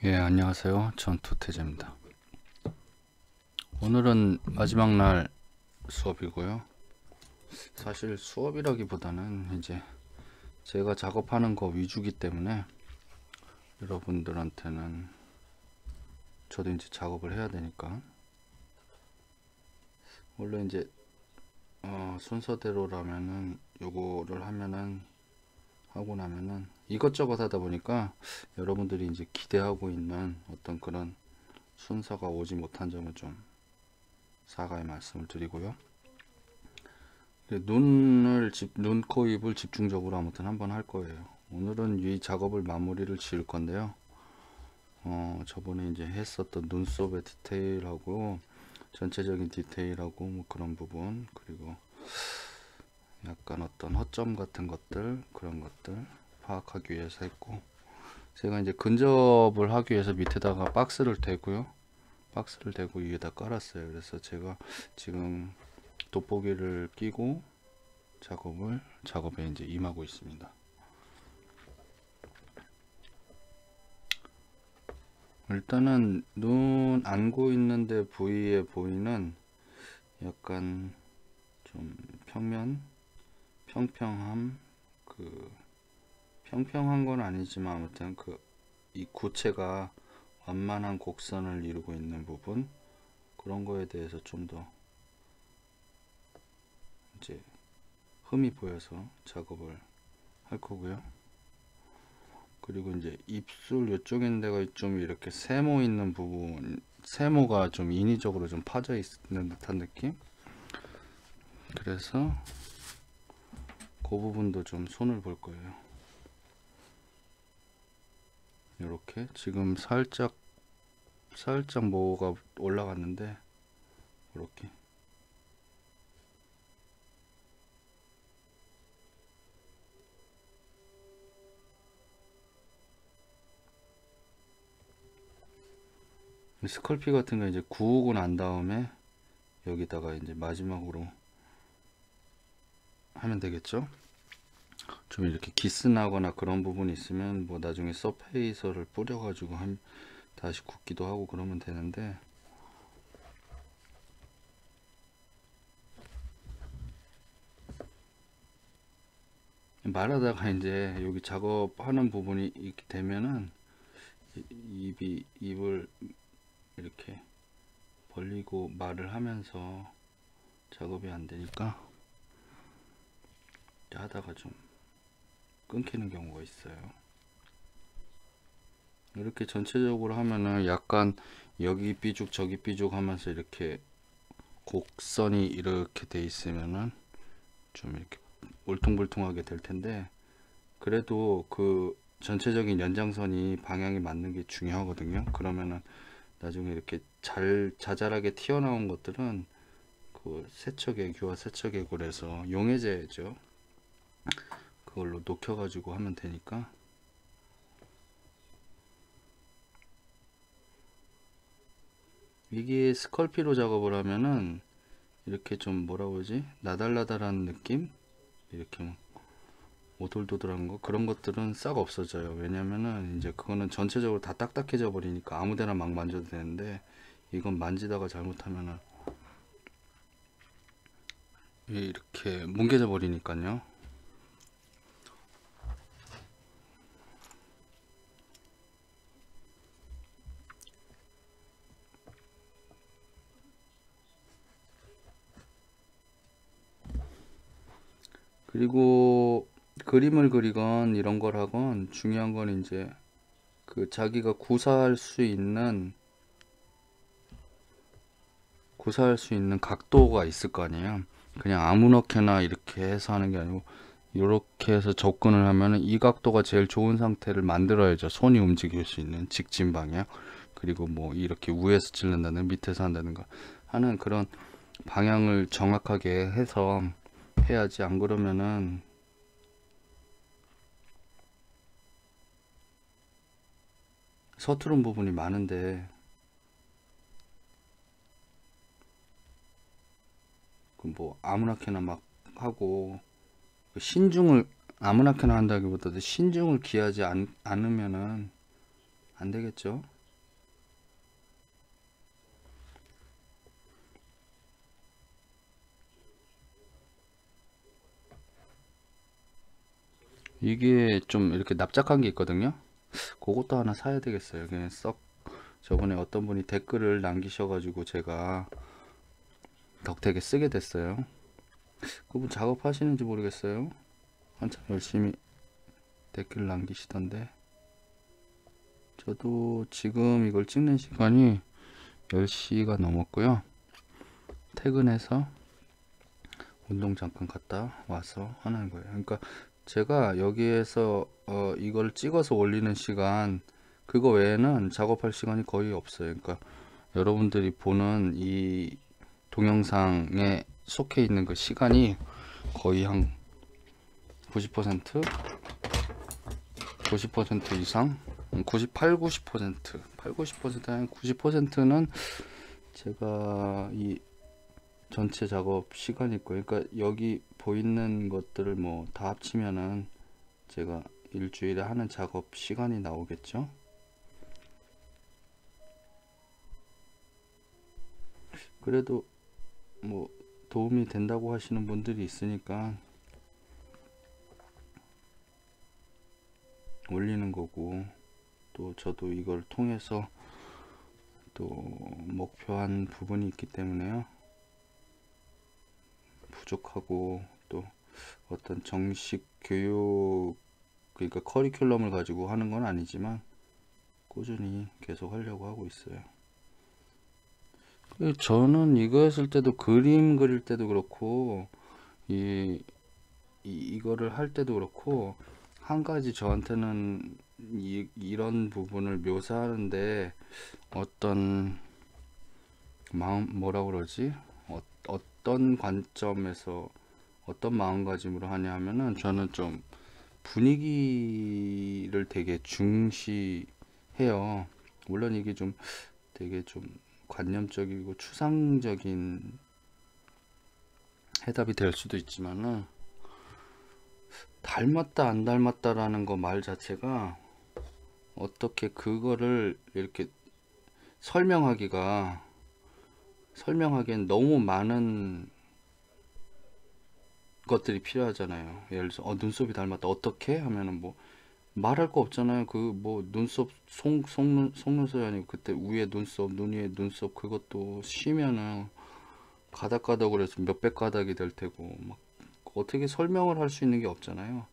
예, 안녕하세요. 전투태제입니다. 오늘은 마지막 날 수업이고요. 사실 수업이라기보다는 이제 제가 작업하는 거 위주기 때문에 여러분들한테는 저도 이제 작업을 해야 되니까 원래 이제 순서대로라면은 요거를 하고 나면은 이것저것 하다 보니까 여러분들이 이제 기대하고 있는 어떤 그런 순서가 오지 못한 점을 좀 사과의 말씀을 드리고요. 눈, 코, 입을 집중적으로 아무튼 한번 할 거예요. 오늘은 이 작업을 마무리를 지을 건데요. 저번에 이제 했었던 눈썹의 디테일하고 전체적인 디테일하고 뭐 그런 부분, 그리고 약간 어떤 허점 같은 것들, 그런 것들 파악하기 위해서 했고, 제가 이제 근접을 하기 위해서 밑에다가 박스를 대고요. 박스를 대고 위에다 깔았어요. 그래서 제가 지금 돋보기를 끼고 작업에 이제 임하고 있습니다. 일단은 눈 안고 있는데 부위에 보이는 약간 좀 평평함, 평평한 건 아니지만 아무튼 이 구체가 완만한 곡선을 이루고 있는 부분, 그런 거에 대해서 좀 더 이제 흠이 보여서 작업을 할 거고요. 그리고 이제 입술 이쪽에 있는 데가 좀 이렇게 세모 있는 부분, 세모가 좀 인위적으로 좀 파져 있는 듯한 느낌? 그래서 그 부분도 좀 손을 볼 거예요. 이렇게 지금 살짝 뭐가 올라갔는데, 이렇게 스컬피 같은 거 이제 구우고 난 다음에 여기다가 이제 마지막으로 하면 되겠죠. 좀 이렇게 기스 나거나 그런 부분이 있으면 뭐 나중에 서페이서를 뿌려 가지고 다시 굽기도 하고 그러면 되는데, 말하다가 이제 여기 작업하는 부분이 이렇게 되면은 입을 이렇게 벌리고 말을 하면서 작업이 안 되니까 하다가 좀 끊기는 경우가 있어요. 이렇게 전체적으로 하면은 약간 여기 삐죽 저기 삐죽 하면서 이렇게 곡선이 이렇게 돼 있으면은 좀 이렇게 울퉁불퉁하게 될 텐데, 그래도 그 전체적인 연장선이 방향이 맞는 게 중요하거든요. 그러면은 나중에 이렇게 자잘하게 튀어나온 것들은 그 세척액유와 세척액을 용해제죠. 그걸로 녹여가지고 하면 되니까. 이게 스컬피로 작업을 하면은 이렇게 좀 뭐라 그러지? 나달나달한 느낌? 이렇게 막 오돌도돌한 거, 그런 것들은 싹 없어져요. 왜냐면은 이제 그거는 전체적으로 다 딱딱해져 버리니까 아무데나 막 만져도 되는데, 이건 만지다가 잘못하면은 이렇게 뭉개져 버리니까요. 그리고 그림을 그리건 이런 걸 하건 중요한 건 이제 그 자기가 구사할 수 있는 각도가 있을 거 아니에요. 그냥 아무렇게나 이렇게 해서 하는 게 아니고 이렇게 해서 접근을 하면은 이 각도가 제일 좋은 상태를 만들어야죠. 손이 움직일 수 있는 직진 방향, 그리고 뭐 이렇게 위에서 찔른다는 밑에서 한다든가 하는 그런 방향을 정확하게 해서 해야지. 안 그러면은 서투른 부분이 많은데, 그 뭐 아무렇게나 막 하고 신중을 아무렇게나 한다기보다도 신중을 기하지 않으면은 안 되겠죠? 이게 좀 이렇게 납작한 게 있거든요. 그것도 하나 사야 되겠어요. 그냥 썩 저번에 어떤 분이 댓글을 남기셔가지고 제가 덕택에 쓰게 됐어요. 그분 작업하시는지 모르겠어요. 한참 열심히 댓글 남기시던데. 저도 지금 이걸 찍는 시간이 10시가 넘었고요. 퇴근해서 운동 잠깐 갔다 와서 하는 거예요. 그러니까 제가 여기에서 이걸 찍어서 올리는 시간 그거 외에는 작업할 시간이 거의 없어요. 그러니까 여러분들이 보는 이 동영상에 속해 있는 그 시간이 거의 한 90%, 90% 이상, 98, 90%, 8, 90% 아니 90%는 제가 이 전체 작업 시간이 있고요. 그러니까 여기 보이는 것들을 뭐 다 합치면은 제가 일주일에 하는 작업 시간이 나오겠죠. 그래도 뭐 도움이 된다고 하시는 분들이 있으니까 올리는 거고, 또 저도 이걸 통해서 또 목표한 부분이 있기 때문에요. 부족하고 또 어떤 정식 교육, 그러니까 커리큘럼을 가지고 하는 건 아니지만 꾸준히 계속 하려고 하고 있어요. 저는 이거 했을 때도, 그림 그릴 때도 그렇고 이거를 할 때도 그렇고, 한 가지 저한테는 이런 부분을 묘사하는데 어떤 뭐라 그러지? 어떤 관점에서 어떤 마음가짐으로 하냐 하면은, 저는 좀 분위기를 되게 중시해요. 물론 이게 좀 되게 좀 관념적이고 추상적인 해답이 될 수도 있지만은, 닮았다 안 닮았다라는 거 말 자체가 어떻게 그거를 이렇게 설명하기엔 너무 많은 것들이 필요하잖아요. 예를 들어서 눈썹이 닮았다 어떻게 하면은 뭐 말할 거 없잖아요. 그 뭐 눈썹 속눈썹이 아니고 그때 위에 눈썹, 눈 위에 눈썹, 그것도 쉬면은 가닥가닥으로 해서 몇백 가닥이 될 테고, 막 어떻게 설명을 할 수 있는 게 없잖아요.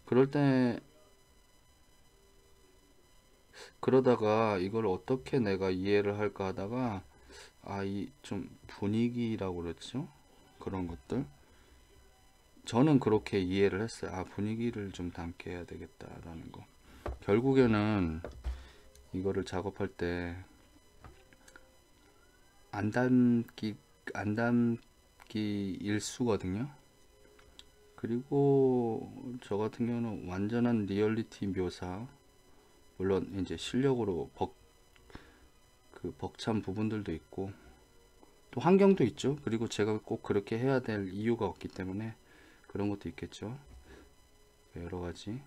그럴 때 그러다가 이걸 어떻게 내가 이해를 할까 하다가, 이 좀 분위기라고 그랬죠? 그런 것들. 저는 그렇게 이해를 했어요. 분위기를 좀 담게 해야 되겠다라는 거. 결국에는 이거를 작업할 때 안 담기, 안 담기 일수거든요. 그리고 저 같은 경우는 완전한 리얼리티 묘사, 물론 이제 실력으로 벅찬 부분들도 있고 또 환경도 있죠. 그리고 제가 꼭 그렇게 해야 될 이유가 없기 때문에 그런 것도 있겠죠. 여러 가지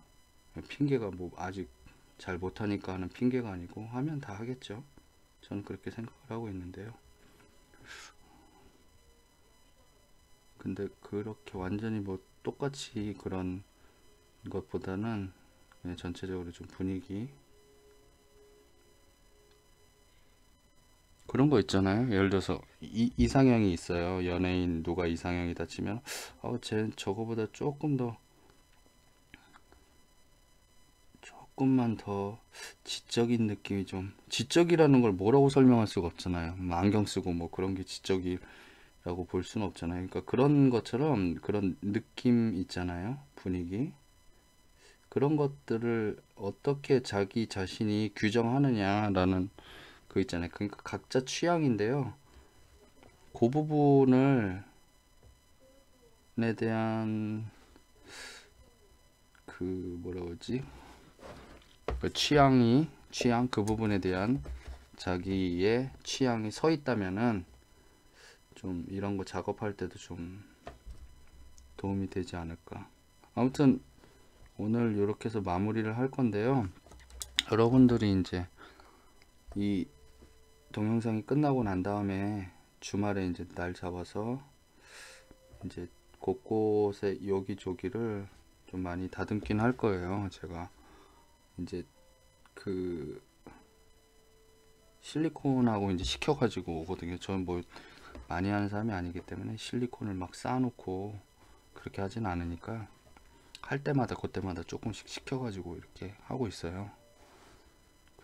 핑계가, 뭐 아직 잘 못하니까 하는 핑계가 아니고 하면 다 하겠죠. 저는 그렇게 생각을 하고 있는데요. 근데 그렇게 완전히 뭐 똑같이 그런 것보다는 그냥 전체적으로 좀 분위기, 그런 거 있잖아요. 예를 들어서 이상형이 있어요. 연예인 누가 이상형이다 치면 쟤 저거보다 조금만 더 지적인 느낌이, 좀 지적이라는 걸 뭐라고 설명할 수가 없잖아요. 안경 쓰고 뭐 그런 게 지적이라고 볼 수는 없잖아요. 그러니까 그런 것처럼 그런 느낌 있잖아요. 분위기. 그런 것들을 어떻게 자기 자신이 규정하느냐라는 그 있잖아요. 그러니까 각자 취향인데요. 그 부분을 에 대한 그 뭐라 그러지? 그 취향 그 부분에 대한 자기의 취향이 서 있다면은 좀 이런 거 작업할 때도 좀 도움이 되지 않을까. 아무튼 오늘 이렇게 해서 마무리를 할 건데요. 여러분들이 이제 이 동영상이 끝나고 난 다음에 주말에 이제 날 잡아서 이제 곳곳에 여기저기를 좀 많이 다듬긴 할 거예요. 제가 이제 그 실리콘하고 이제 시켜가지고 오거든요. 저는 뭐 많이 하는 사람이 아니기 때문에 실리콘을 막 쌓아놓고 그렇게 하진 않으니까 할 때마다 그때마다 조금씩 시켜가지고 이렇게 하고 있어요.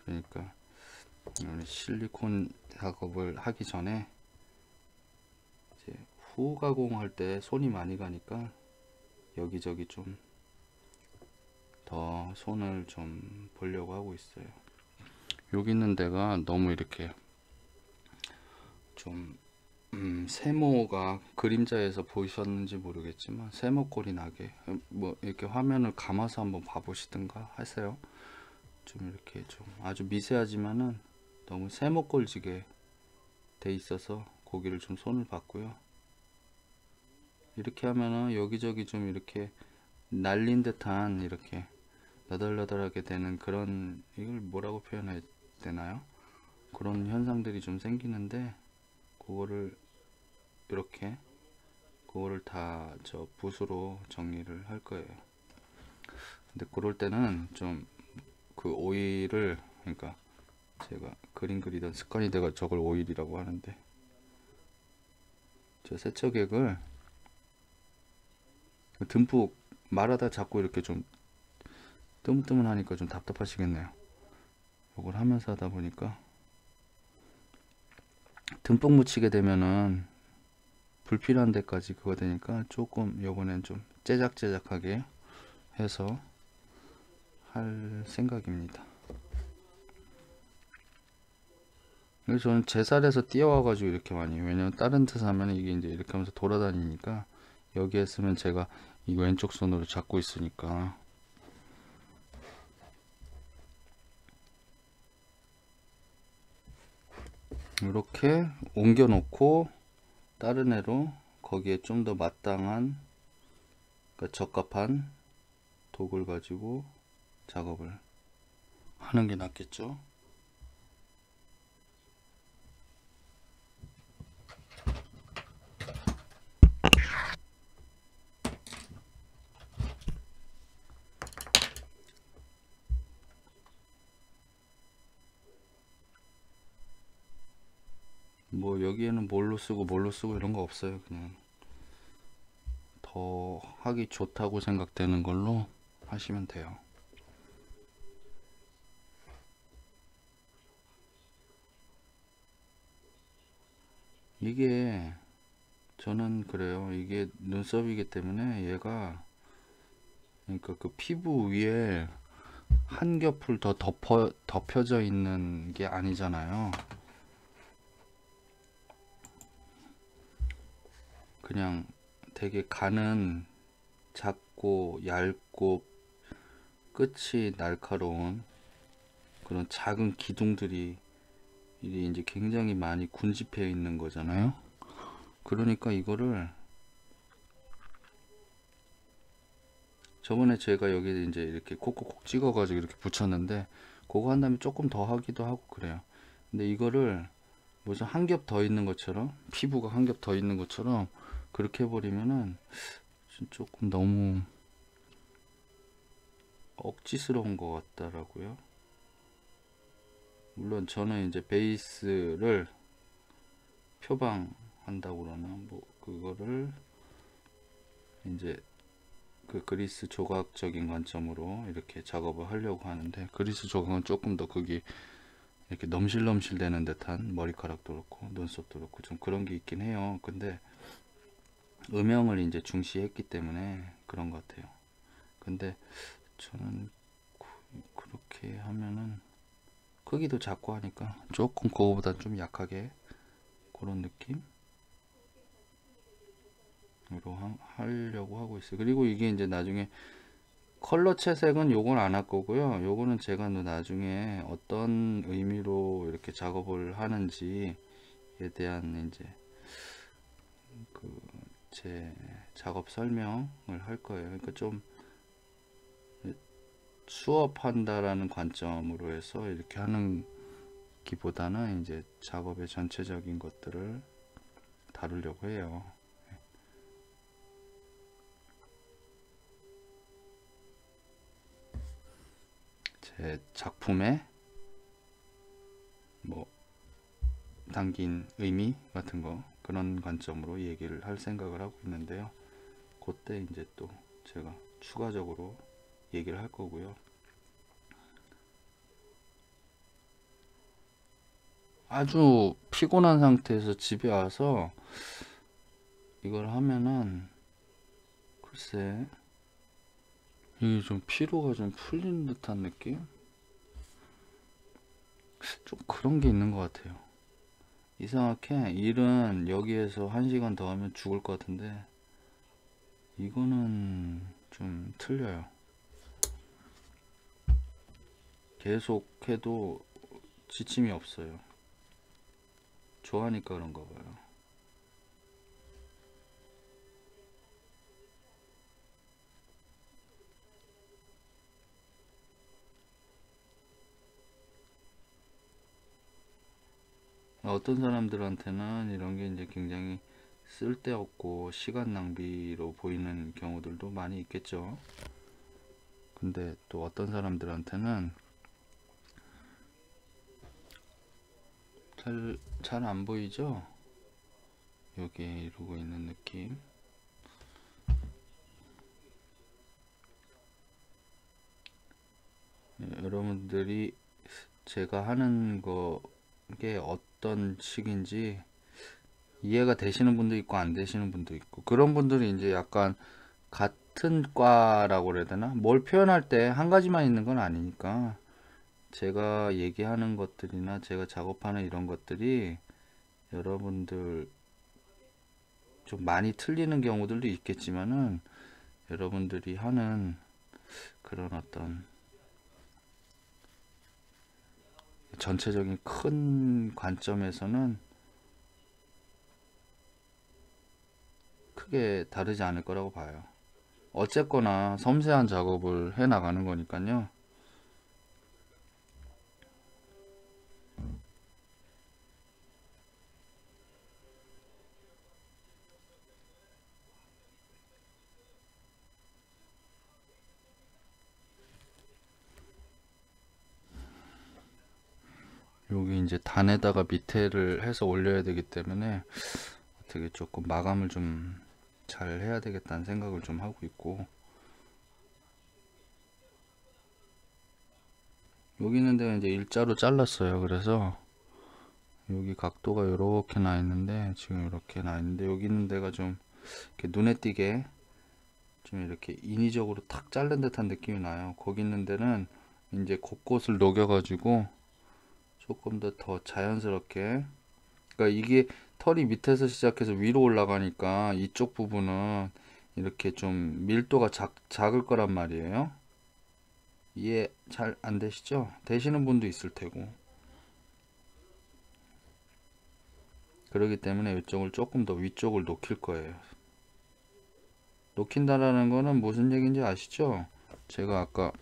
그러니까 실리콘 작업을 하기 전에 이제 후 가공할 때 손이 많이 가니까 여기저기 좀 더 손을 좀 보려고 하고 있어요. 여기 있는 데가 너무 이렇게 좀 세모가 그림자에서 보이셨는지 모르겠지만 세모꼴이 나게 뭐 이렇게 화면을 감아서 한번 봐보시든가 하세요. 좀 이렇게 좀 아주 미세하지만은 너무 세모꼴지게 돼 있어서 고기를 좀 손을 봤고요. 이렇게 하면은 여기저기 좀 이렇게 날린 듯한 이렇게 너덜너덜하게 되는 그런, 이걸 뭐라고 표현해야 되나요? 그런 현상들이 좀 생기는데 그거를 이렇게 그거를 다 저 붓으로 정리를 할 거예요. 근데 그럴 때는 좀 그 오일을, 그러니까 제가 그림 그리던 습관이 돼가 저걸 오일이라고 하는데, 저 세척액을 듬뿍 말하다 자꾸 이렇게 좀 뜨문뜨문하니까 좀 답답하시겠네요. 이걸 하면서 하다 보니까 듬뿍 묻히게 되면은 불필요한 데까지 그거 되니까 조금 요번엔 좀 째작째작하게 해서 할 생각입니다. 그래서 저는 제 살에서 뛰어와 가지고 이렇게 많이, 왜냐면 다른 데서 하면 이게 이제 이렇게 하면서 돌아다니니까 여기에 쓰면 제가 이 왼쪽 손으로 잡고 있으니까 이렇게 옮겨 놓고 다른 애로 거기에 좀 더 마땅한, 그러니까 적합한 도구를 가지고 작업을 하는 게 낫겠죠. 뭐 여기에는 뭘로 쓰고 이런 거 없어요. 그냥 더 하기 좋다고 생각되는 걸로 하시면 돼요. 이게 저는 그래요. 이게 눈썹이기 때문에 얘가, 그러니까 그 피부 위에 한 겹을 더 덮여져 있는 게 아니잖아요. 그냥 되게 가는 작고 얇고 끝이 날카로운 그런 작은 기둥들이 이제 굉장히 많이 군집해 있는 거잖아요. 그러니까 이거를 저번에 제가 여기 이제 이렇게 콕콕콕 찍어 가지고 이렇게 붙였는데 그거 한 다음에 조금 더 하기도 하고 그래요. 근데 이거를 무슨 한 겹 더 있는 것처럼, 피부가 한 겹 더 있는 것처럼 그렇게 해버리면은 조금 너무 억지스러운 것 같더라고요. 물론 저는 이제 베이스를 표방한다고 그러나 뭐 그거를 이제 그 그리스 조각적인 관점으로 이렇게 작업을 하려고 하는데, 그리스 조각은 조금 더 그게 이렇게 넘실넘실 되는 듯한, 머리카락도 그렇고 눈썹도 그렇고 좀 그런 게 있긴 해요. 근데 음영을 이제 중시했기 때문에 그런 것 같아요. 근데 저는 그렇게 하면은 크기도 작고 하니까 조금 그거보다 좀 약하게 그런 느낌으로 하려고 하고 있어요. 그리고 이게 이제 나중에 컬러 채색은 요건 안 할 거고요. 요거는 제가 나중에 어떤 의미로 이렇게 작업을 하는지에 대한 이제 그 제 작업 설명을 할 거예요. 그러니까 좀 수업한다라는 관점으로 해서 이렇게 하는 기보다는 이제 작업의 전체적인 것들을 다루려고 해요. 제 작품에 뭐 담긴 의미 같은 거, 그런 관점으로 얘기를 할 생각을 하고 있는데요. 그때 이제 또 제가 추가적으로 얘기를 할 거고요. 아주 피곤한 상태에서 집에 와서 이걸 하면은 글쎄 이게 좀 피로가 좀 풀리는 듯한 느낌? 좀 그런 게 있는 것 같아요. 이상하게 일은 여기에서 1시간 더 하면 죽을 것 같은데 이거는 좀 틀려요. 계속 해도 지침이 없어요. 좋아하니까 그런가 봐요. 어떤 사람들한테는 이런 게 이제 굉장히 쓸데없고 시간 낭비로 보이는 경우들도 많이 있겠죠. 근데 또 어떤 사람들한테는 잘 안 보이죠? 여기에 이러고 있는 느낌. 여러분들이 제가 하는 거게 어떤 식인지 이해가 되시는 분도 있고 안 되시는 분도 있고, 그런 분들이 이제 약간 같은 과라고 그래야 되나? 뭘 표현할 때 한 가지만 있는 건 아니니까 제가 얘기하는 것들이나 제가 작업하는 이런 것들이 여러분들 좀 많이 틀리는 경우들도 있겠지만은 여러분들이 하는 그런 어떤 전체적인 큰 관점에서는 크게 다르지 않을 거라고 봐요. 어쨌거나 섬세한 작업을 해 나가는 거니까요. 여기 이제 단에다가 밑에를 해서 올려야 되기 때문에 어떻게 조금 마감을 좀 잘 해야 되겠다는 생각을 좀 하고 있고, 여기 있는 데가 이제 일자로 잘랐어요. 그래서 여기 각도가 이렇게 나 있는데, 지금 이렇게 나 있는데 여기 있는 데가 좀 이렇게 눈에 띄게 좀 이렇게 인위적으로 탁 자른 듯한 느낌이 나요. 거기 있는 데는 이제 곳곳을 녹여가지고 조금 더 자연스럽게, 그러니까 이게 털이 밑에서 시작해서 위로 올라가니까 이쪽 부분은 이렇게 좀 밀도가 작을 거란 말이에요. 이해 잘 안 되시죠? 되시는 분도 있을 테고. 그렇기 때문에 이쪽을 조금 더 위쪽을 녹일 거예요. 녹인다라는 거는 무슨 얘기인지 아시죠? 제가 아까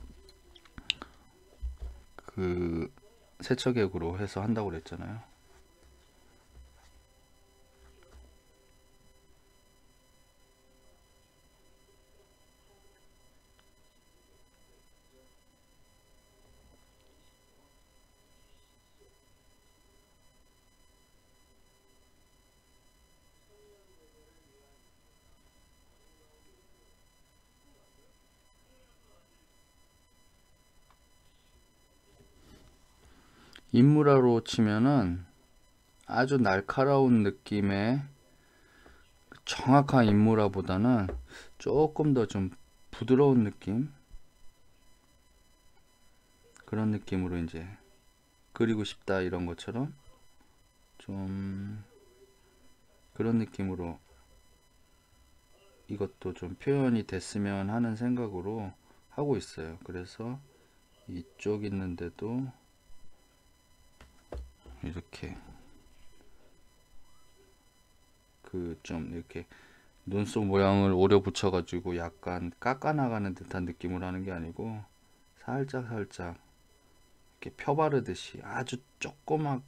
그 세척액으로 해서 한다고 그랬잖아요. 인무라로 치면은 아주 날카로운 느낌의 정확한 인무라보다는 조금 더 좀 부드러운 느낌, 그런 느낌으로 이제 그리고 싶다 이런 것처럼 좀 그런 느낌으로 이것도 좀 표현이 됐으면 하는 생각으로 하고 있어요. 그래서 이쪽 있는데도 이렇게 그 좀 이렇게 눈썹 모양을 오려 붙여 가지고 약간 깎아 나가는 듯한 느낌으로 하는 게 아니고 살짝 살짝 이렇게 펴바르듯이, 아주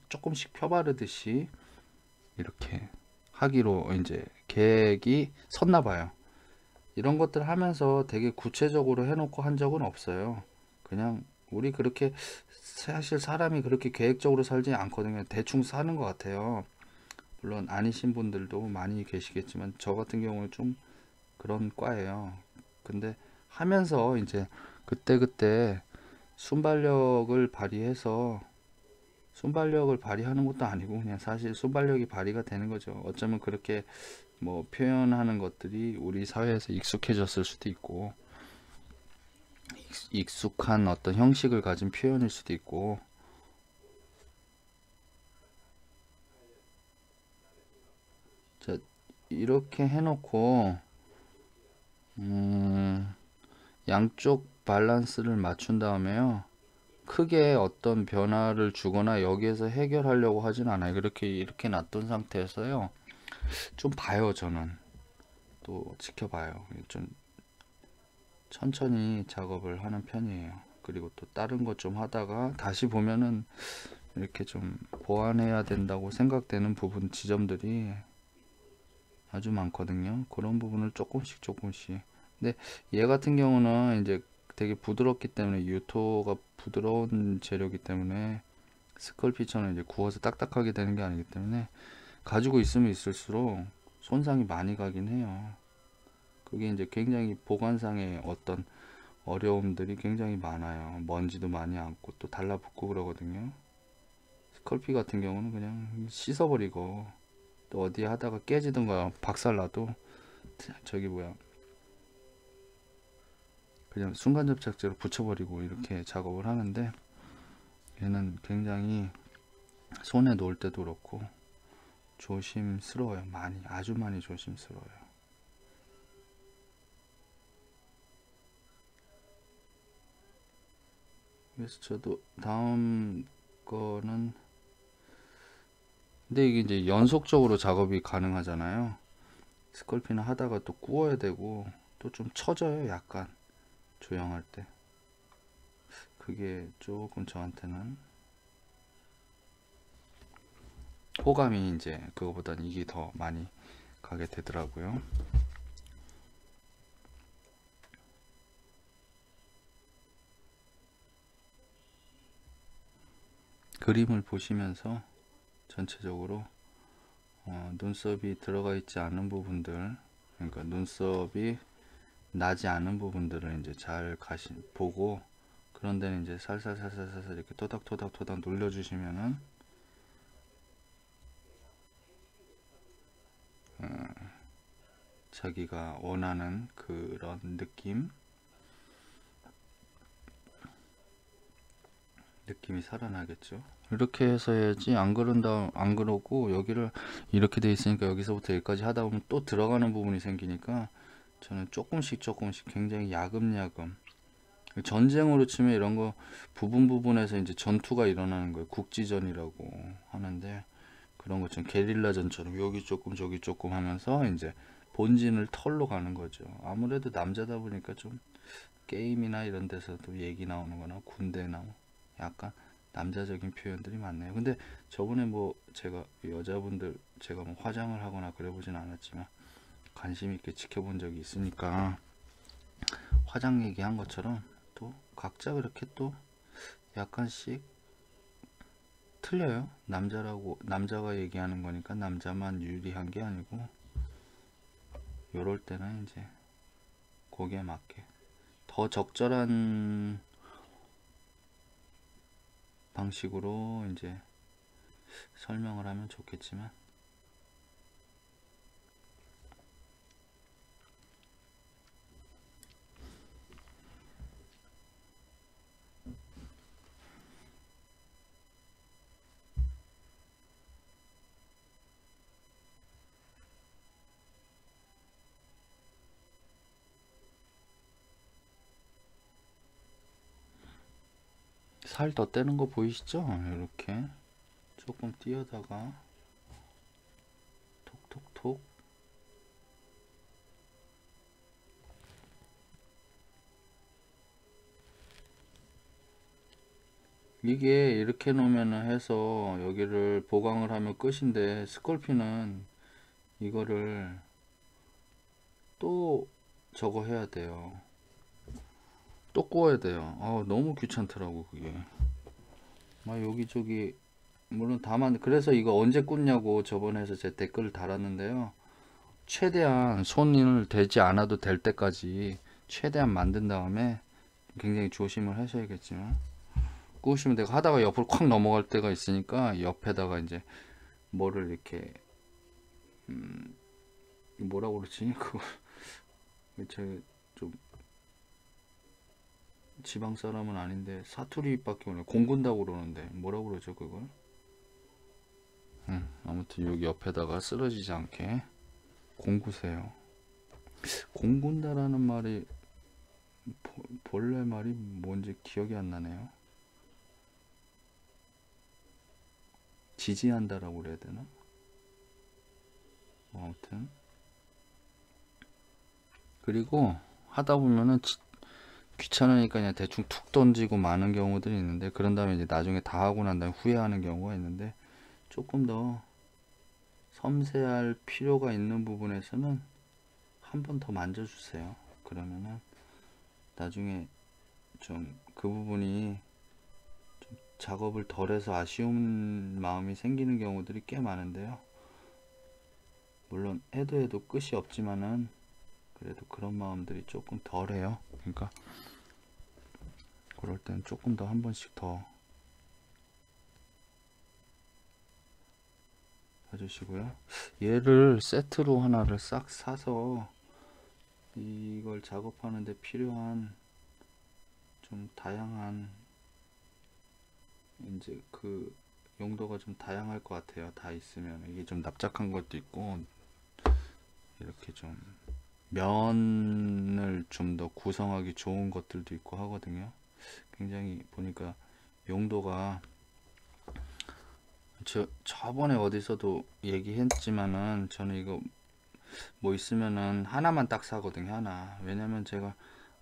조금씩 펴바르듯이 이렇게 하기로 이제 계획이 섰나 봐요. 이런 것들 하면서 되게 구체적으로 해놓고 한 적은 없어요. 그냥 우리 그렇게, 사실 사람이 그렇게 계획적으로 살지 않거든요. 대충 사는 것 같아요. 물론 아니신 분들도 많이 계시겠지만 저 같은 경우는 좀 그런 과예요. 근데 하면서 이제 그때그때 순발력을 발휘해서, 순발력을 발휘하는 것도 아니고 그냥 사실 순발력이 발휘가 되는 거죠. 어쩌면 그렇게 뭐 표현하는 것들이 우리 사회에서 익숙해졌을 수도 있고, 익숙한 어떤 형식을 가진 표현일 수도 있고. 자, 이렇게 해놓고 양쪽 밸런스를 맞춘 다음에요, 크게 어떤 변화를 주거나 여기에서 해결하려고 하진 않아요. 이렇게 놔둔 상태에서요, 좀 봐요. 저는 또 지켜봐요. 좀 천천히 작업을 하는 편이에요. 그리고 또 다른 것 좀 하다가 다시 보면은 이렇게 좀 보완해야 된다고 생각되는 부분, 지점들이 아주 많거든요. 그런 부분을 조금씩 근데 얘 같은 경우는 이제 되게 부드럽기 때문에, 유토가 부드러운 재료이기 때문에 스컬피처는 이제 구워서 딱딱하게 되는 게 아니기 때문에 가지고 있으면 있을수록 손상이 많이 가긴 해요. 그게 이제 굉장히 보관상의 어떤 어려움들이 굉장히 많아요. 먼지도 많이 앉고 또 달라붙고 그러거든요. 스컬피 같은 경우는 그냥 씻어버리고, 또 어디 하다가 깨지던가 박살나도 저기 뭐야, 그냥 순간접착제로 붙여버리고 이렇게 작업을 하는데, 얘는 굉장히 손에 놓을 때도 그렇고 조심스러워요. 아주 많이 조심스러워요. 그래서 저도 다음 거는, 근데 이게 이제 연속적으로 작업이 가능하잖아요. 스컬피는 하다가 또 구워야 되고 또 좀 처져요. 약간 조형할 때. 그게 조금 저한테는 호감이, 이제 그거보단 이게 더 많이 가게 되더라고요. 그림을 보시면서 전체적으로 눈썹이 들어가 있지 않은 부분들, 그러니까 눈썹이 나지 않은 부분들을 이제 잘 보고, 그런 데는 이제 살살 이렇게 토닥토닥 눌러주시면은 자기가 원하는 그런 느낌이 살아나겠죠. 이렇게 해서 해야지, 안 그러고 여기를 이렇게 돼 있으니까 여기서부터 여기까지 하다 보면 또 들어가는 부분이 생기니까, 저는 조금씩 굉장히 야금야금, 전쟁으로 치면 이런 거 부분에서 이제 전투가 일어나는 거예요. 국지전이라고 하는데, 그런 것처럼 게릴라전처럼 여기 조금 저기 조금 하면서 이제 본진을 털로 가는 거죠. 아무래도 남자다 보니까 좀 게임이나 이런 데서도 얘기 나오는 거나 군대나 뭐 약간 남자적인 표현들이 많네요. 근데 저번에 뭐 제가 여자분들, 제가 뭐 화장을 하거나 그래 보진 않았지만 관심 있게 지켜본 적이 있으니까, 화장 얘기한 것처럼 또 각자 그렇게 또 약간씩 틀려요. 남자가 얘기하는 거니까 남자만 유리한 게 아니고, 요럴 때는 이제 거기에 맞게 더 적절한 방식으로 이제 설명을 하면 좋겠지만, 살 더 떼는 거 보이시죠? 이렇게 조금 띄어다가 톡톡톡, 이게 이렇게 놓으면은 해서 여기를 보강을 하면 끝인데, 스컬피는 이거를 또 저거 해야 돼요. 또 구워야 돼요. 너무 귀찮더라고 그게. 막 여기저기 물론 다만 그래서 이거 언제 굽냐고 저번에 해서 제 댓글을 달았는데요. 최대한 손을 대지 않아도 될 때까지 최대한 만든 다음에 굉장히 조심을 하셔야겠지만, 구우시면 되고 하다가 옆으로 콱 넘어갈 때가 있으니까 옆에다가 이제 뭐를 이렇게 뭐라고 그러지? 그거 제좀 지방 사람은 아닌데 사투리밖에 모르 공군다고 그러는데 뭐라고 그러죠 그걸? 아무튼 여기 옆에다가 쓰러지지 않게 공구세요. 공군다라는 말이 본래 말이 뭔지 기억이 안 나네요. 지지한다라고 그래야 되나? 아무튼 그리고 하다 보면은 귀찮으니까 그냥 대충 툭 던지고 마는 경우들이 있는데, 그런 다음에 이제 나중에 다 하고 난 다음에 후회하는 경우가 있는데, 조금 더 섬세할 필요가 있는 부분에서는 한 번 더 만져주세요. 그러면은 나중에 좀 그 부분이 좀 작업을 덜해서 아쉬운 마음이 생기는 경우들이 꽤 많은데요. 물론 해도 끝이 없지만은 그래도 그런 마음들이 조금 덜해요. 그러니까 그럴 땐 조금 더 한 번씩 더 해주시고요. 얘를 세트로 하나를 싹 사서 이걸 작업하는데 필요한 좀 다양한 이제 그 용도가 좀 다양할 것 같아요. 다 있으면 이게 좀 납작한 것도 있고 이렇게 좀 면을 좀 더 구성하기 좋은 것들도 있고 하거든요. 굉장히 보니까 용도가 저번에 어디서도 얘기했지만은 저는 이거 뭐 있으면은 하나만 딱 사거든요. 하나. 왜냐면 제가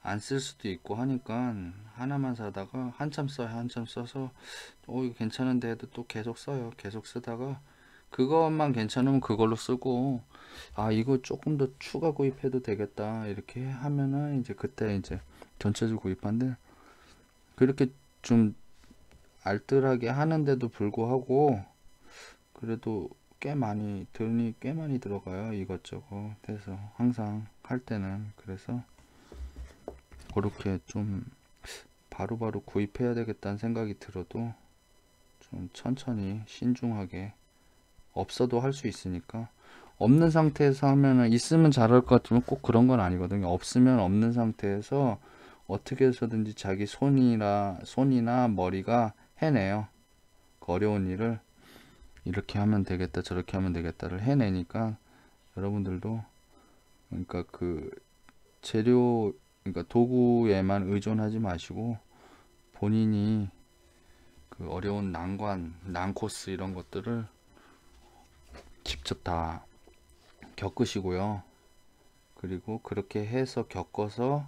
안 쓸 수도 있고 하니까 하나만 사다가 한참 써요. 한참 써서 이거 괜찮은데 해도 또 계속 써요. 계속 쓰다가 그것만 괜찮으면 그걸로 쓰고, 이거 조금 더 추가 구입해도 되겠다 이렇게 하면은 이제 그때 이제 전체적으로 구입하는데, 그렇게 좀 알뜰하게 하는데도 불구하고 그래도 돈이 꽤 많이 들어가요. 이것저것 해서 항상 할 때는. 그래서 그렇게 좀 바로바로 구입해야 되겠다는 생각이 들어도 좀 천천히 신중하게, 없어도 할 수 있으니까. 없는 상태에서 하면은 있으면 잘할 것 같지만 꼭 그런 건 아니거든요. 없으면 없는 상태에서 어떻게 해서든지 자기 손이나 머리가 해내요. 그 어려운 일을 이렇게 하면 되겠다 저렇게 하면 되겠다를 해내니까, 여러분들도 그러니까 그 재료, 그러니까 도구에만 의존하지 마시고 본인이 그 어려운 난코스 이런 것들을 직접 다 겪으시고요. 그리고 그렇게 해서 겪어서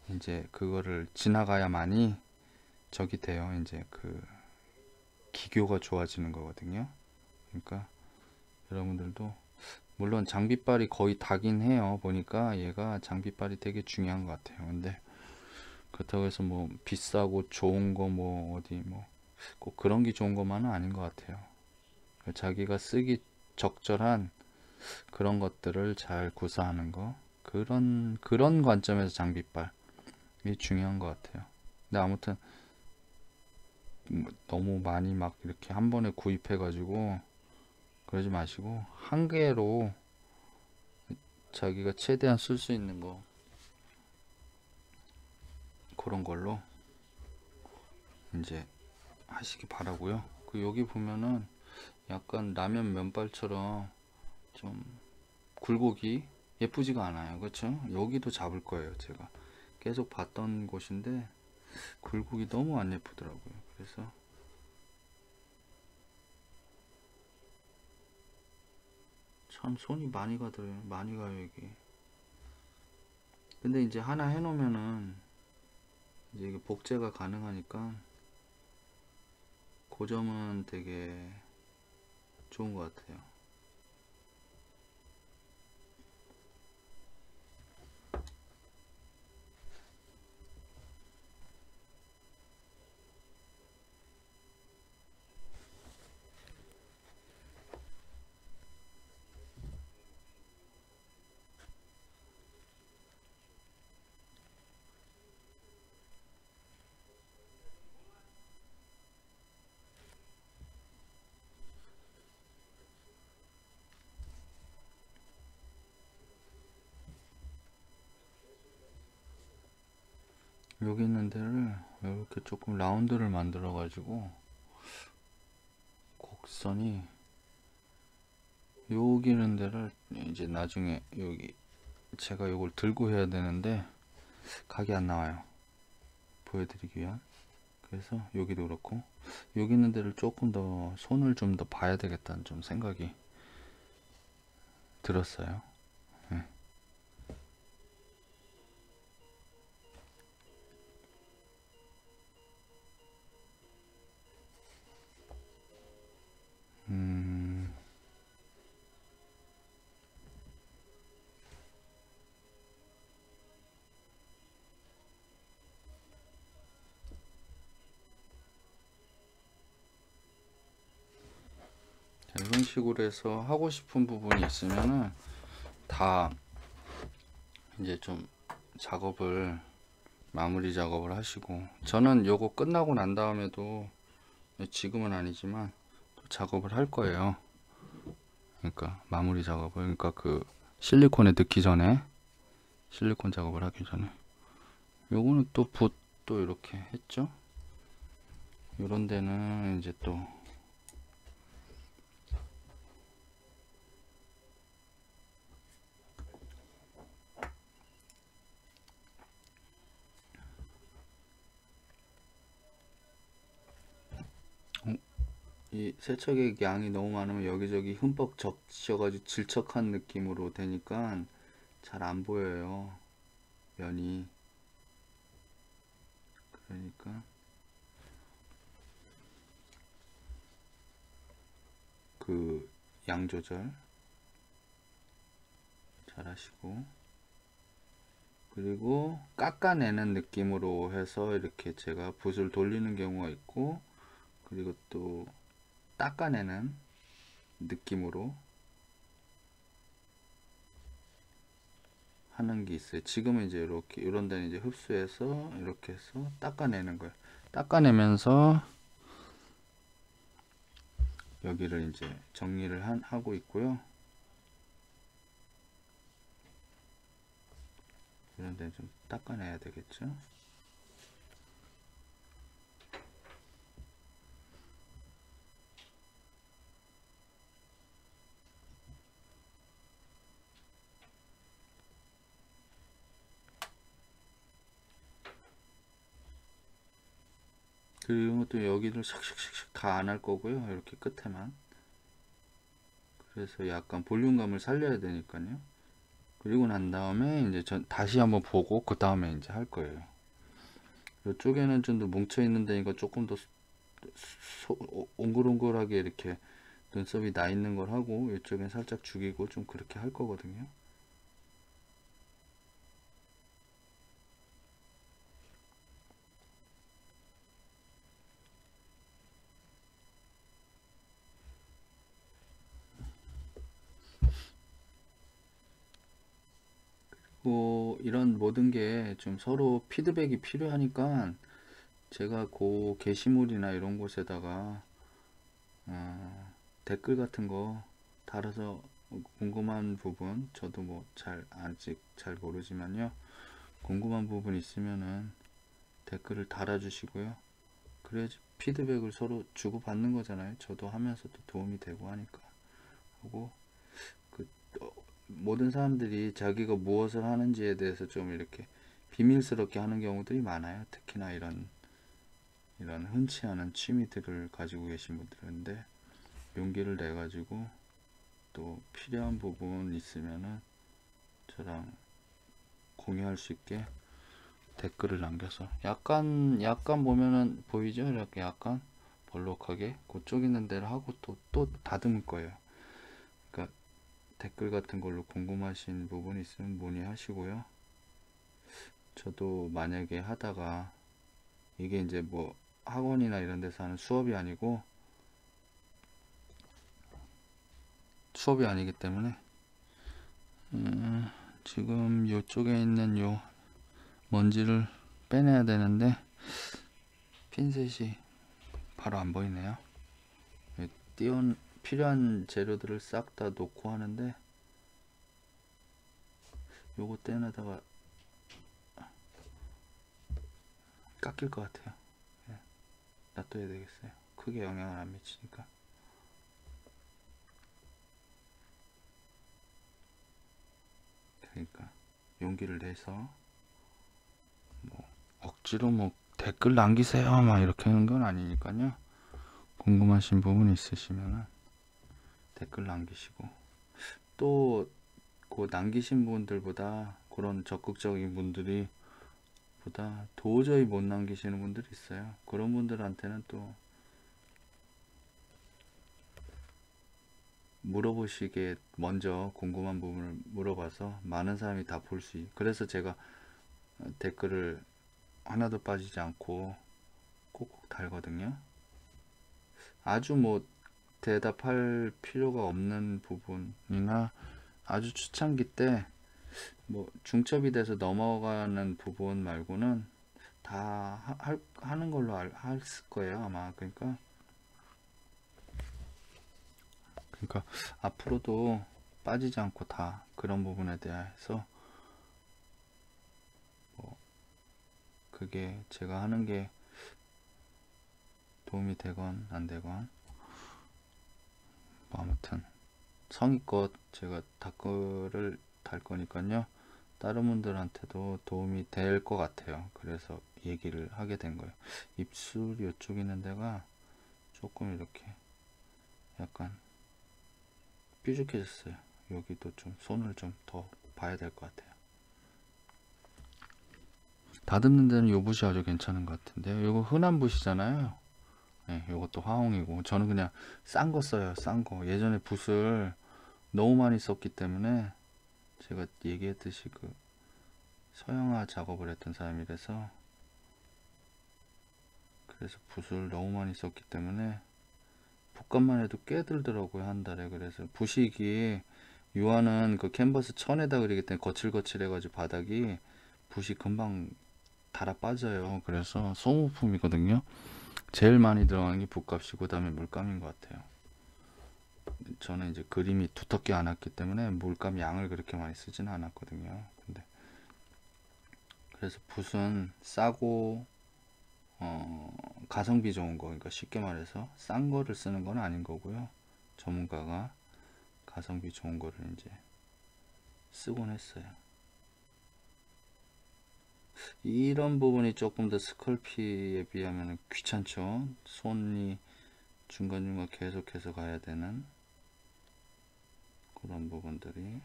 이제 그거를 지나가야만이 저기 돼요. 이제 그 기교가 좋아지는 거거든요. 그러니까 여러분들도 물론 장비빨이 거의 다긴 해요. 보니까 얘가 장비빨이 되게 중요한 것 같아요. 근데 그렇다고 해서 뭐 비싸고 좋은 거 뭐 어디 뭐 꼭 그런 게 좋은 것만은 아닌 것 같아요. 자기가 쓰기 적절한 그런 것들을 잘 구사하는 거, 그런 관점에서 장비빨이 중요한 것 같아요. 근데 아무튼 너무 많이 막 이렇게 한 번에 구입해 가지고 그러지 마시고 한 개로 자기가 최대한 쓸 수 있는 거, 그런 걸로 이제 하시기 바라고요. 그 여기 보면은 약간 라면 면발처럼 좀 굴곡이 예쁘지가 않아요. 그렇죠? 여기도 잡을 거예요. 제가 계속 봤던 곳인데 굴곡이 너무 안 예쁘더라고요. 그래서 참 손이 많이 가더라고요. 많이 가요 이게. 근데 이제 하나 해놓으면은 이제 이게 복제가 가능하니까 그 점은 되게 좋은 것 같아요. 여기 있는 데를 이렇게 조금 라운드를 만들어 가지고 곡선이 여기 있는 데를 이제 나중에 여기 제가 이걸 들고 해야 되는데 각이 안 나와요. 보여드리기 위한. 그래서 여기도 그렇고 여기 있는 데를 조금 더 손을 좀 더 봐야 되겠다는 좀 생각이 들었어요. 네. 이런 식으로 해서 하고 싶은 부분이 있으면은 다 이제 좀 작업을 마무리 작업을 하시고, 저는 요거 끝나고 난 다음에도 지금은 아니지만 또 작업을 할 거예요. 그러니까 마무리 작업을, 그러니까 그 실리콘에 넣기 전에, 실리콘 작업을 하기 전에 요거는 또 붓도 이렇게 했죠. 요런 데는 이제 또 이 세척액 양이 너무 많으면 여기저기 흠뻑 적셔가지고 질척한 느낌으로 되니까 잘 안 보여요, 면이. 그러니까 그 양 조절 잘 하시고, 그리고 깎아내는 느낌으로 해서 이렇게 제가 붓을 돌리는 경우가 있고, 그리고 또 닦아내는 느낌으로 하는 게 있어요. 지금은 이제 이렇게 이런 데는 이제 흡수해서 이렇게 해서 닦아내는 거예요. 닦아내면서 여기를 이제 정리를 하고 있고요. 이런 데는 좀 닦아내야 되겠죠. 그리고 또 여기를 샥샥샥샥 다 안 할 거고요. 이렇게 끝에만. 그래서 약간 볼륨감을 살려야 되니까요. 그리고 난 다음에 이제 전 다시 한번 보고 그 다음에 이제 할 거예요. 이쪽에는 좀 더 뭉쳐 있는 데니까 조금 더 옹글옹글하게 이렇게 눈썹이 나 있는 걸 하고, 이쪽엔 살짝 죽이고 좀 그렇게 할 거거든요. 뭐 이런 모든 게 좀 서로 피드백이 필요하니까 제가 그 게시물이나 이런 곳에다가 댓글 같은 거 달아서 궁금한 부분, 저도 뭐 아직 잘 모르지만요, 궁금한 부분 있으면은 댓글을 달아주시고요. 그래야지 피드백을 서로 주고받는 거잖아요. 저도 하면서 또 도움이 되고 하니까. 하고 그 모든 사람들이 자기가 무엇을 하는지에 대해서 좀 이렇게 비밀스럽게 하는 경우들이 많아요. 특히나 이런 흔치 않은 취미들을 가지고 계신 분들인데, 용기를 내 가지고 또 필요한 부분 있으면은 저랑 공유할 수 있게 댓글을 남겨서, 약간 보면은 보이죠? 이렇게 약간 벌록하게 그쪽 있는 데를 하고 또 다듬을 거예요. 그러니까 댓글 같은 걸로 궁금하신 부분 있으면 문의하시고요. 저도 만약에 하다가 이게 이제 뭐 학원이나 이런 데서 하는 수업이 아니기 때문에 지금 요쪽에 있는 요 먼지를 빼내야 되는데 핀셋이 바로 안 보이네요. 필요한 재료들을 싹 다 놓고 하는데 요거 떼내다가 깎일 것 같아요. 놔둬야 되겠어요. 크게 영향을 안 미치니까. 그러니까 용기를 내서 뭐 억지로 뭐 댓글 남기세요 막 이렇게 하는 건 아니니까요. 궁금하신 부분 있으시면 댓글 남기시고, 또 그 남기신 분들보다 그런 적극적인 분들이 보다 도저히 못 남기시는 분들이 있어요. 그런 분들한테는 또 물어보시게 먼저 궁금한 부분을 물어봐서 많은 사람이 다 볼 수 있. 그래서 제가 댓글을 하나도 빠지지 않고 꼭꼭 달거든요. 아주 뭐 대답할 필요가 없는 부분이나 아주 초창기 때 뭐 중첩이 돼서 넘어가는 부분 말고는 다 하는 걸로 했을 거예요 아마. 그러니까 앞으로도 빠지지 않고 다 그런 부분에 대해서 뭐 그게 제가 하는 게 도움이 되건 안 되건 뭐 아무튼 성의껏 제가 댓글을 달 거니까요. 다른 분들한테도 도움이 될 것 같아요. 그래서 얘기를 하게 된 거예요. 입술 이쪽 있는 데가 조금 이렇게 약간 뾰족해졌어요. 여기도 좀 손을 좀 더 봐야 될 것 같아요. 다듬는 데는 요 붓이 아주 괜찮은 것 같은데요. 요거 흔한 붓이잖아요. 네, 요것도 화홍이고 저는 그냥 싼 거 써요. 싼 거. 예전에 붓을 너무 많이 썼기 때문에 제가 얘기했듯이 그 서양화 작업을 했던 사람이라서, 그래서 붓을 너무 많이 썼기 때문에 붓값만 해도 꽤 들더라고요, 한 달에. 그래서 부식이 유화는 그 캔버스 천에다 그리기 때문에 거칠거칠해 가지고 바닥이 붓이 금방 달아 빠져요. 그래서 소모품이거든요. 제일 많이 들어가는 게 붓값이고 그다음에 물감인 것 같아요. 저는 이제 그림이 두텁게 안 왔기 때문에 물감 양을 그렇게 많이 쓰지는 않았거든요. 근데 그래서 붓은 싸고 가성비 좋은 거, 그러니까 쉽게 말해서 싼 거를 쓰는 건 아닌 거고요. 전문가가 가성비 좋은 거를 이제 쓰곤 했어요. 이런 부분이 조금 더 스컬피에 비하면 귀찮죠. 손이 중간중간 계속해서 가야 되는 그런 부분들이.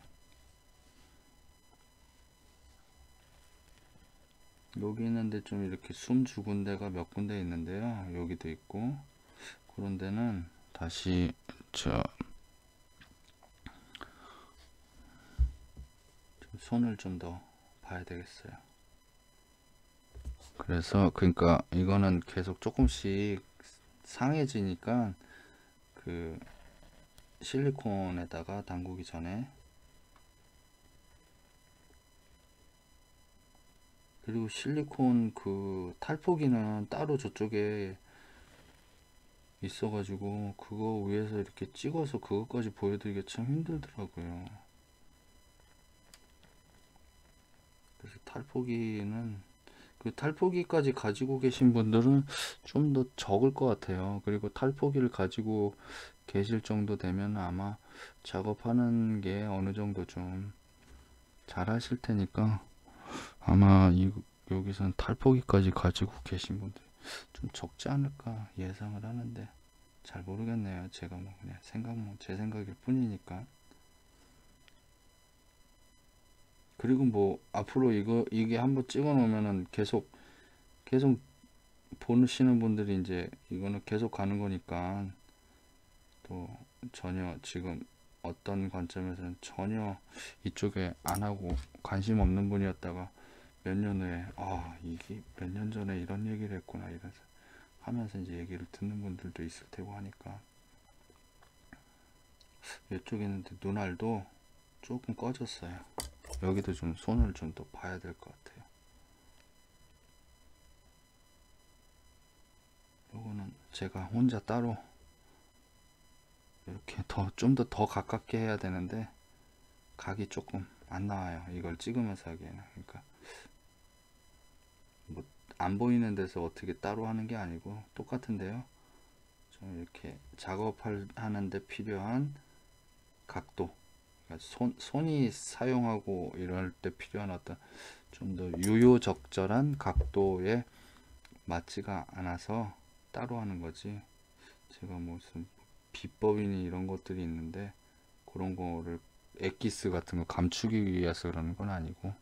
여기 있는데 좀 이렇게 숨 죽은 데가 몇 군데 있는데요. 여기도 있고, 그런 데는 다시 손을 좀 더 봐야 되겠어요. 그래서 그러니까 이거는 계속 조금씩 상해지니까 그 실리콘에다가 담그기 전에, 그리고 실리콘 그 탈포기는 따로 저쪽에 있어가지고 그거 위에서 이렇게 찍어서 그것까지 보여드리기가 참 힘들더라고요. 그래서 탈포기는 그 탈포기까지 가지고 계신 분들은 좀 더 적을 것 같아요. 그리고 탈포기를 가지고 계실 정도 되면 아마 작업하는 게 어느 정도 좀 잘 하실 테니까 아마 여기선 탈포기까지 가지고 계신 분들 좀 적지 않을까 예상을 하는데 잘 모르겠네요. 제가 뭐 그냥 제 생각일 뿐이니까. 그리고 뭐 앞으로 이게 한번 찍어 놓으면은 계속 보시는 분들이 이제 이거는 계속 가는 거니까 또 전혀 지금 어떤 관점에서는 전혀 이쪽에 안 하고 관심 없는 분이었다가 몇 년 후에 이게 몇 년 전에 이런 얘기를 했구나 이래서 하면서 이제 얘기를 듣는 분들도 있을 테고 하니까 이쪽에 있는데 눈알도 조금 꺼졌어요. 여기도 좀 손을 좀 더 봐야 될 것 같아요. 요거는 제가 혼자 따로 이렇게 좀 더 가깝게 해야 되는데 각이 조금 안 나와요. 이걸 찍으면서 하기에는. 그러니까 뭐 안 보이는 데서 어떻게 따로 하는 게 아니고 똑같은데요. 좀 이렇게 작업하는데 필요한 각도, 그러니까 손이 사용하고 이럴 때 필요한 어떤 좀 더 유효적절한 각도에 맞지가 않아서 따로 하는 거지. 제가 무슨 비법이니 이런 것들이 있는데 그런 거를 엑기스 같은 거 감추기 위해서 그러는 건 아니고.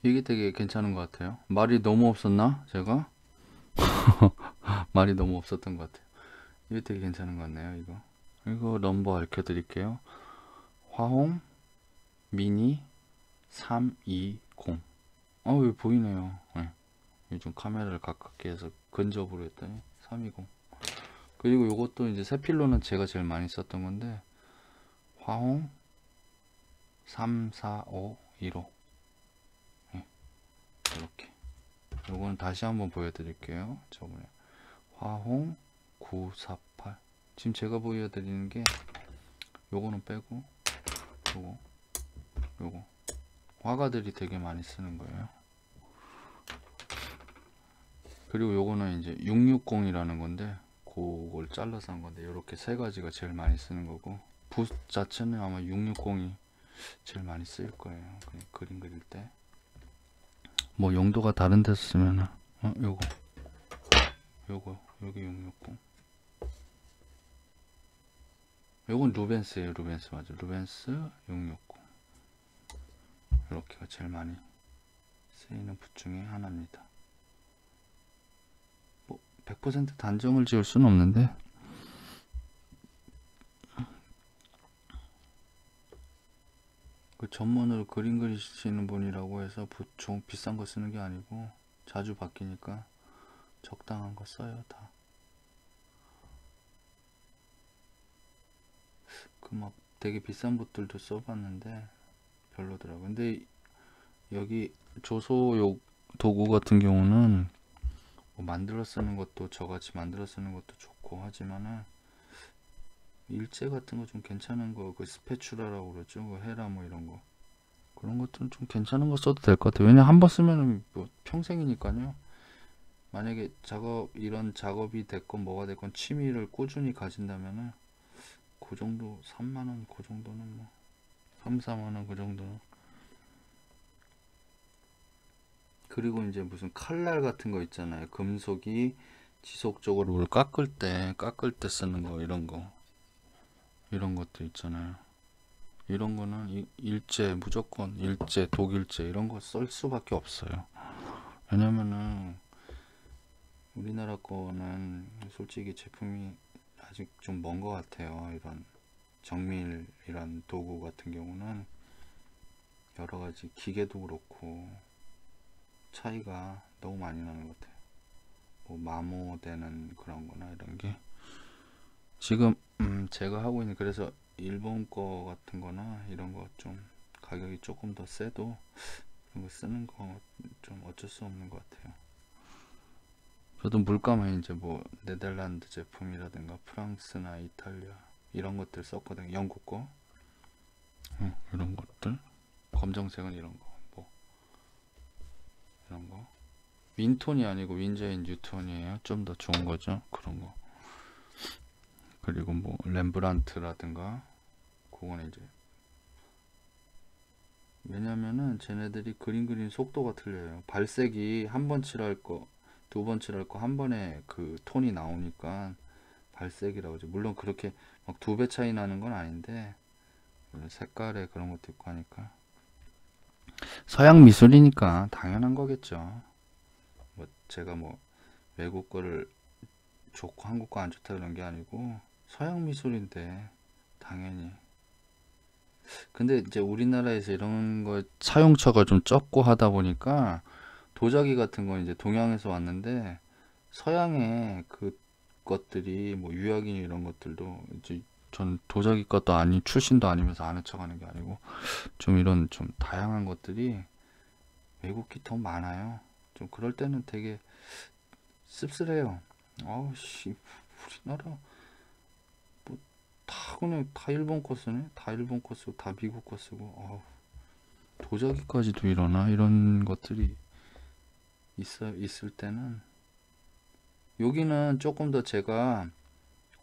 이게 되게 괜찮은 것 같아요. 말이 너무 없었나? 제가? 말이 너무 없었던 것 같아요. 이게 되게 괜찮은 것 같네요. 이거 넘버 알려 드릴게요. 화홍 미니 320. 왜 보이네요. 네. 요즘 카메라를 가깝게 해서 근접으로 했더니 320. 그리고 요것도 이제 새 필로는 제가 제일 많이 썼던 건데 화홍 34515. 네. 이렇게. 요거는 다시 한번 보여드릴게요. 저번에 화홍 948. 지금 제가 보여드리는 게 요거는 빼고 요거 화가들이 되게 많이 쓰는 거예요. 그리고 요거는 이제 660이라는 건데 그걸 잘라서 한 건데 이렇게 세 가지가 제일 많이 쓰는 거고, 붓 자체는 아마 660이 제일 많이 쓰일 거예요. 그냥 그림 그릴 때. 뭐 용도가 다른 데서 쓰면은 여기 660. 요건 루벤스예요. 루벤스 맞아. 루벤스 660. 이렇게가 제일 많이 쓰이는 붓 중에 하나입니다. 뭐 100% 단정을 지을 수는 없는데 그 전문으로 그림 그리시는 분이라고 해서 붓 좀 비싼 거 쓰는 게 아니고 자주 바뀌니까 적당한 거 써요 다. 그 막 되게 비싼 붓들도 써봤는데 별로더라고. 근데 여기 조소용 도구 같은 경우는 뭐 만들어 쓰는 것도 저같이 만들어 쓰는 것도 좋고 하지만은 일제 같은 거 좀 괜찮은 거, 그 스패츄라라고 그러죠. 그 헤라 뭐 이런 거, 그런 것들은 좀 괜찮은 거 써도 될 것 같아요. 왜냐 한 번 쓰면은 뭐 평생이니까요. 만약에 이런 작업이 됐건 뭐가 됐건 취미를 꾸준히 가진다면은 그 정도 3만원 그 정도는 뭐 3, 4만원 그 정도는. 그리고 이제 무슨 칼날 같은 거 있잖아요. 금속이 지속적으로 뭘 깎을 때 쓰는 거, 이런 것도 있잖아요. 이런 거는 무조건 일제, 독일제 이런 거 쓸 수밖에 없어요. 왜냐면은 우리나라 거는 솔직히 제품이 아직 좀 먼 것 같아요. 이런 정밀 이런 도구 같은 경우는 여러 가지 기계도 그렇고 차이가 너무 많이 나는 것 같아요. 뭐 마모되는 그런 거나 이런 게 지금 제가 하고 있는, 그래서 일본 거 같은 거나 이런 거 좀 가격이 조금 더 세도 이런 거 쓰는 거 좀 어쩔 수 없는 것 같아요. 저도 물감은 이제 뭐 네덜란드 제품이라든가 프랑스나 이탈리아 이런 것들 썼거든요. 영국 거. 이런 것들. 검정색은 이런 거. 뭐 이런 거. 윈톤이 아니고 윈저인 뉴톤이에요. 좀 더 좋은 거죠. 그런 거. 그리고 뭐 렘브란트라든가 그거는 이제, 왜냐면은 쟤네들이 그림 그리는 속도가 틀려요. 발색이 한 번 칠할 거, 두 번 칠할 거 한 번에 그 톤이 나오니까 발색이라고 하죠. 물론 그렇게 막 2배 차이 나는 건 아닌데 색깔에 그런 것도 있고 하니까. 서양 미술이니까 당연한 거겠죠. 뭐 제가 뭐 외국 거를 좋고 한국 거 안 좋다 그런 게 아니고 서양 미술인데 당연히. 근데 이제 우리나라에서 이런 거 사용처가 좀 적고 하다 보니까 도자기 같은 건 이제 동양에서 왔는데 서양의 그 것들이 뭐 유학인 이런 것들도 이제, 전 도자기 것도 아니 출신도 아니면서 아는 척하는 게 아니고 좀 이런 좀 다양한 것들이 외국이 더 많아요. 좀 그럴 때는 되게 씁쓸해요. 아우 씨, 우리나라 뭐 다 그냥 다 일본 거 쓰네. 다 일본 거 쓰고 다 미국 거 쓰고. 아우, 도자기까지도 이러나 이런 것들이 있을 때는. 여기는 조금 더 제가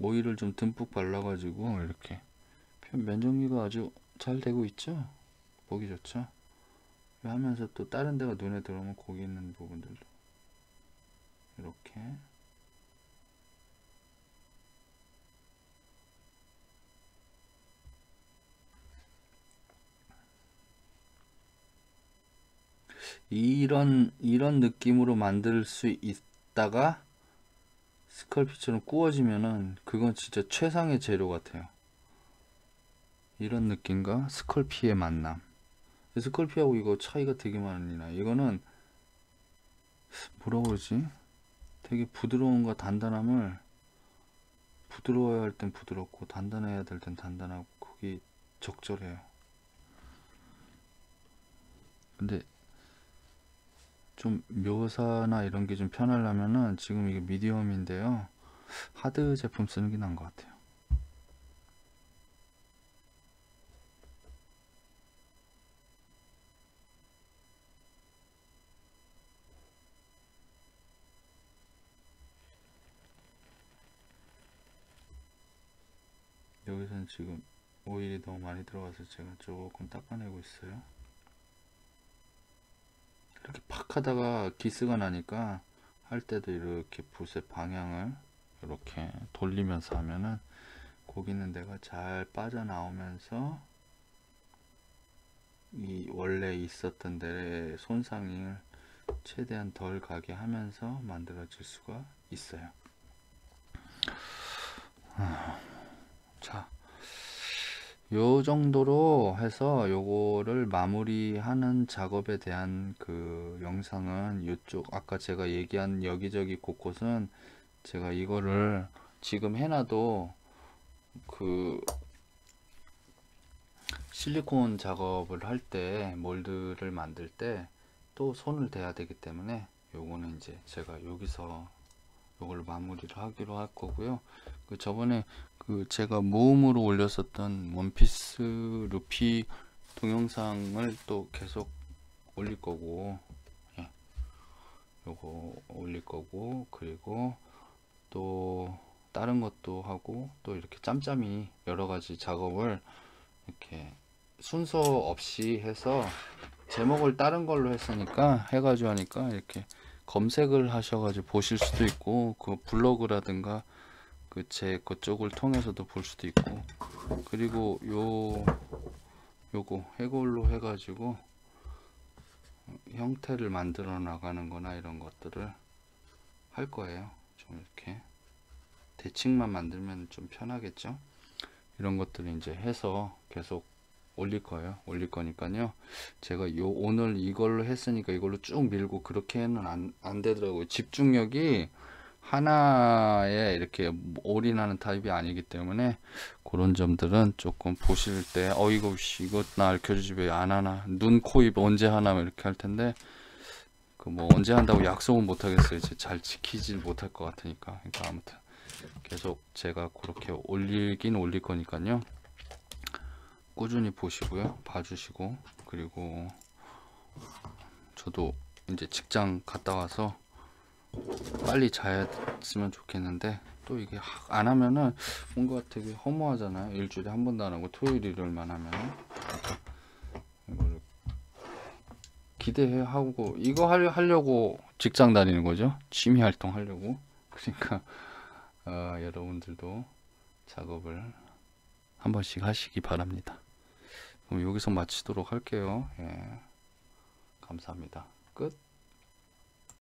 오일을 좀 듬뿍 발라가지고 이렇게 면 정리가 아주 잘 되고 있죠. 보기 좋죠. 하면서 또 다른 데가 눈에 들어오면 거기 있는 부분들도 이렇게. 이런 느낌으로 만들 수 있다가 스컬피처럼 구워지면은 그건 진짜 최상의 재료 같아요. 이런 느낌과 스컬피의 만남. 스컬피하고 이거 차이가 되게 많으나, 이거는 뭐라 그러지? 되게 부드러움과 단단함을, 부드러워야 할 땐 부드럽고 단단해야 될 땐 단단하고 그게 적절해요. 근데 좀 묘사나 이런 게 좀 편하려면은 지금 이게 미디엄인데요. 하드 제품 쓰는 게 나은 것 같아요. 여기서는 지금 오일이 너무 많이 들어가서 제가 조금 닦아내고 있어요. 이렇게 팍 하다가 기스가 나니까 할 때도 이렇게 붓의 방향을 이렇게 돌리면서 하면은 거기 있는 데가 잘 빠져나오면서 이 원래 있었던 데의 손상을 최대한 덜 가게 하면서 만들어질 수가 있어요. 자, 요 정도로 해서 요거를 마무리하는 작업에 대한 그 영상은, 요쪽 아까 제가 얘기한 여기저기 곳곳은 제가 이거를 지금 해놔도 그 실리콘 작업을 할 때, 몰드를 만들 때 또 손을 대야 되기 때문에 요거는 이제 제가 여기서 요걸 마무리를 하기로 할 거고요. 그 저번에 그 제가 모음으로 올렸었던 원피스 루피 동영상을 또 계속 올릴 거고, 예, 요거 올릴 거고, 그리고 또 다른 것도 하고, 또 이렇게 짬짬이 여러 가지 작업을 이렇게 순서 없이 해서, 제목을 다른 걸로 했으니까 해가지고 하니까 이렇게 검색을 하셔가지고 보실 수도 있고, 그 블로그라든가 그 제 그쪽을 통해서도 볼 수도 있고, 그리고 요거 해골로 해가지고 형태를 만들어 나가는 거나 이런 것들을 할 거예요. 좀 이렇게 대칭만 만들면 좀 편하겠죠. 이런 것들을 이제 해서 계속 올릴 거예요. 올릴 거니까요. 제가 오늘 이걸로 했으니까 이걸로 쭉 밀고 그렇게는 안 되더라고요. 집중력이 하나에 이렇게 올인하는 타입이 아니기 때문에 그런 점들은 조금 보실 때 이거 이거 나 알켜주지 왜 안 하나, 눈, 코, 입 언제 하나 이렇게 할 텐데 그 뭐 언제 한다고 약속은 못 하겠어요. 이제 잘 지키질 못할 것 같으니까. 그러니까 아무튼 계속 제가 그렇게 올리긴 올릴 거니까요. 꾸준히 보시고요. 봐주시고, 그리고 저도 이제 직장 갔다 와서 빨리 자야으면 좋겠는데 또 이게 안 하면은 뭔가 되게 허무하잖아요. 일주일에 한 번도 안 하고 토요일 일요일만 하면. 그러니까 이걸 기대하고 이거 하려고 직장 다니는 거죠. 취미 활동 하려고. 그러니까 여러분들도 작업을 한 번씩 하시기 바랍니다. 그럼 여기서 마치도록 할게요. 예, 감사합니다. 끝.